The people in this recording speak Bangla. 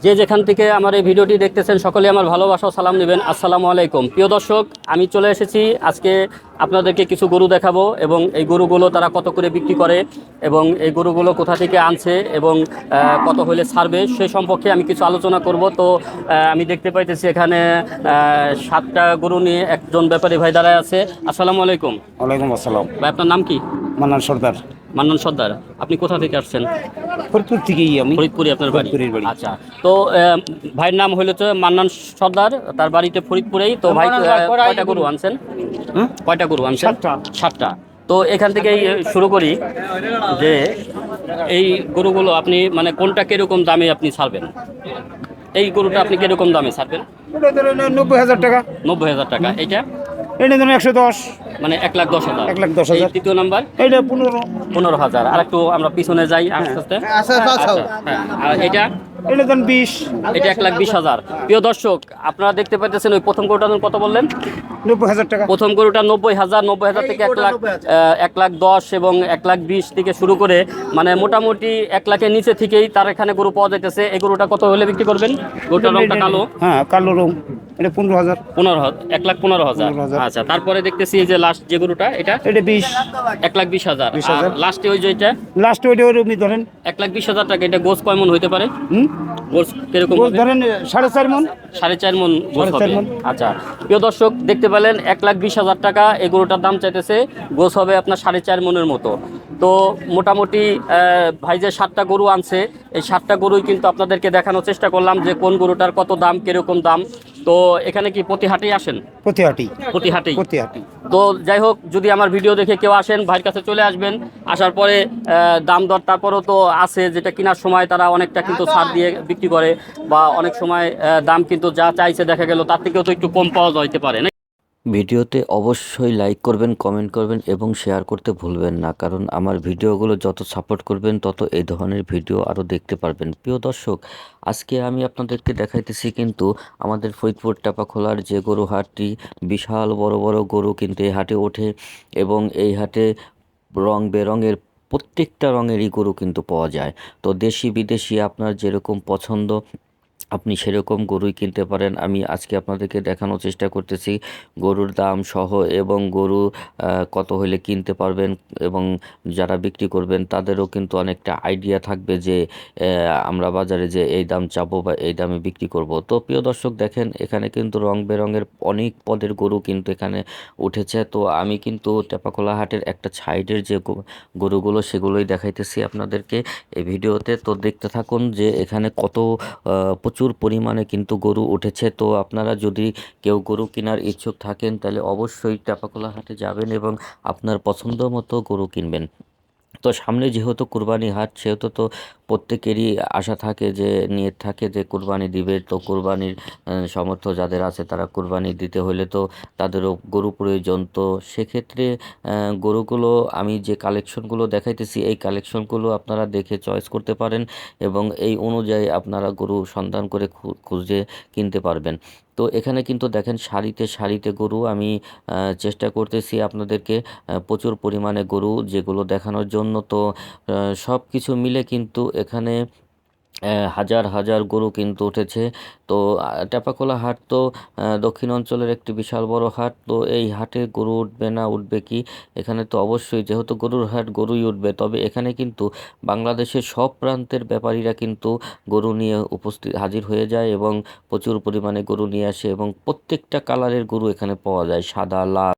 যে যেখান থেকে আমার এই ভিডিওটি দেখতেছেন সকলে আমার ভালোবাসা ও সালাম নেবেন। আসসালামু আলাইকুম। প্রিয় দর্শক, আমি চলে এসেছি আজকে আপনাদেরকে কিছু গরু দেখাবো এবং এই গরুগুলো তারা কত করে বিক্রি করে এবং এই গরুগুলো কোথা থেকে আনছে এবং কত হলে ছাড়বে সে সম্পর্কে আমি কিছু আলোচনা করব। তো আমি দেখতে পাইতেছি এখানে 7টা গরু নিয়ে একজন ব্যাপারী ভাই দাঁড়ায় আছে। আসসালামু আলাইকুম। ওয়ালাইকুম আসসালাম। ভাই, আপনার নাম কি? মান্নান সর্দার। মান্নান সর্দার। আপনি কোথা থেকে আসছেন? ফরিদপুর থেকেই আমি। ফরিদপুরে আপনার বাড়ি? ফরিদপুরের বাড়ি। আচ্ছা। তো ভাইয়ের নাম হলো তো মান্নান সর্দার, তার বাড়িতে ফরিদপুরেই। তো ভাই কয়টা গরু আনছেন? হ্যাঁ? কয়টা গরু আনছেন? 7টা। 7টা। তো এখান থেকেই শুরু করি যে এই গরুগুলো আপনি মানে কোনটা কিরকম দামে আপনি ছাড়বেন? এই গরুটা আপনি কিরকম দামে ছাড়বেন? এটা ধরেন 90,000 টাকা। 90,000 টাকা। এইটা এটা ধরেন 110। মানে 1,10,000। 1,10,000। তৃতীয় নাম্বার এটা 15। 15,000। আর একটু আমরা পিছনে যাই আস্তে আস্তে। আচ্ছা, হ্যাঁ। আর এটা এটা ধরেন 20। এটা 1,20,000। প্রিয় দর্শক, আপনারা দেখতে পাচ্ছেন ওই প্রথম গরুটার দাম কত বললেন? 90,000 টাকা। প্রথম গরুটা 90,000। 90,000 থেকে 1,10,000 এবং 1,20,000 থেকে শুরু করে মানে মোটামুটি 1,00,000-এর নিচে থেকেই তার এখানে গরু পাওয়া যাইতেছে। এই গরুটা কত হলে বিক্রি করবেন? গরুটার রংটা কালো। হ্যাঁ, কালো রং। এটা 15,000। 15,000। 1,15,000। 15,000। আচ্ছা, তারপরে দেখতেছি এই যে লাস্ট যে গরুটা, এটা এটা 20। 1,20,000। 20,000। আর লাস্টে ওই যে এটা লাস্ট ওইটা ওরকমই ধরেন। 1,20,000 টাকা। এটা গোস কয় মন হইতে পারে? গোস কিরকম গোস হবে? ধরেন 4.5 মণ। 4.5 মন গোস 4.5 হবে। মণ। আচ্ছা, প্রিয় দর্শক দেখতে পেলেন 1,20,000 টাকা এই গরুটার দাম চাইতেছে। গোস হবে আপনার 4.5 মনের মতো। তো মোটামুটি ভাই যে 7টা গরু আনছে, এই 7টা গরুই কিন্তু আপনাদেরকে দেখানোর চেষ্টা করলাম যে কোন গরুটার কত দাম, কিরকম দাম। তো এখানে কি প্রতি হাটেই আসেন? প্রতিহাটি। প্রতি হাটেই। প্রতিহাটি। তো যাই হোক, যদি আমার ভিডিও দেখে কেউ আসেন, ভাইয়ের কাছে চলে আসবেন। আসার পরে দাম দর তারপরেও তো আছে, যেটা কেনার সময় তারা অনেকটা কিন্তু ছাড় দিয়ে বিক্রি করে, বা অনেক সময় দাম কিন্তু যা চাইছে দেখা গেল তার থেকেও তো একটু কম পাওয়া যাইতে পারে না। ভিডিওতে অবশ্যই লাইক করবেন, কমেন্ট করবেন এবং শেয়ার করতে ভুলবেন না, কারণ আমার ভিডিওগুলো যত সাপোর্ট করবেন তত এই ধরনের ভিডিও আরও দেখতে পারবেন। প্রিয় দর্শক, আজকে আমি আপনাদেরকে দেখাইতেছি কিন্তু আমাদের ফরিদপুর টেপাখোলার যে গরু হাটটি, বিশাল বড় বড় গরু কিন্তু এই হাটে ওঠে এবং এই হাটে রং বেরঙের প্রত্যেকটা রঙেরই গরু কিন্তু পাওয়া যায়। তো দেশি বিদেশি আপনার যেরকম পছন্দ আপনি সেরকম গরুই কিনতে পারেন। আমি আজকে আপনাদেরকে দেখানোর চেষ্টা করতেছি গরুর দাম সহ এবং গরু কত হলে কিনতে পারবেন, এবং যারা বিক্রি করবেন তাদেরও কিন্তু অনেকটা আইডিয়া থাকবে যে আমরা বাজারে যে এই দাম চাবো বা এই দামে বিক্রি করব। তো প্রিয় দর্শক দেখেন, এখানে কিন্তু রং বেরঙের অনেক পদের গরু কিন্তু এখানে উঠেছে। তো আমি কিন্তু টেপাখোলা হাটের একটা সাইডের যে গরুগুলো সেগুলোই দেখাইতেছি আপনাদেরকে এই ভিডিওতে। তো দেখতে থাকুন যে এখানে কত প্রচুর পরিমাণে কিন্তু গরু উঠেছে। তো আপনারা যদি কেউ গরু কেনার ইচ্ছুক থাকেন তাহলে অবশ্যই টেপাখোলা হাটে যাবেন এবং আপনার পছন্দ মতো গরু কিনবেন। তো সামনে যেহেতু কুরবানি হাট, সেহেতু তো প্রত্যেকেরই আশা থাকে, যে নিয়ত থাকে যে কুরবানি দিবে। তো কুরবানির সামর্থ্য যাদের আছে তারা কুরবানি দিতে হলে তো তাদেরও গরু প্রয়োজন। তো সেক্ষেত্রে গরুগুলো আমি যে কালেকশনগুলো দেখাইতেছি এই কালেকশনগুলো আপনারা দেখে চয়েস করতে পারেন এবং এই অনুযায়ী আপনারা গরু সন্ধান করে খুঁজে কিনতে পারবেন। তো এখানে কিন্তু দেখেন সারিতে সারিতে গরু। আমি চেষ্টা করতেছি আপনাদেরকে প্রচুর পরিমাণে গরু যেগুলো দেখানোর জন্য। তো সব কিছু মিলে কিন্তু এখানে হাজার হাজার গরু কিন্তু উঠেছে। তো টেপাখোলা হাট তো দক্ষিণ অঞ্চলের একটি বিশাল বড় হাট। তো এই হাটে গরু উঠবে না উঠবে কি, এখানে তো অবশ্যই যেহেতু গরুর হাট গরুই উঠবে। তবে এখানে কিন্তু বাংলাদেশের সব প্রান্তের ব্যাপারীরা কিন্তু গরু নিয়ে উপস্থিত হাজির হয়ে যায় এবং প্রচুর পরিমাণে গরু নিয়ে আসে এবং প্রত্যেকটা কালারের গরু এখানে পাওয়া যায়, সাদা, লাল।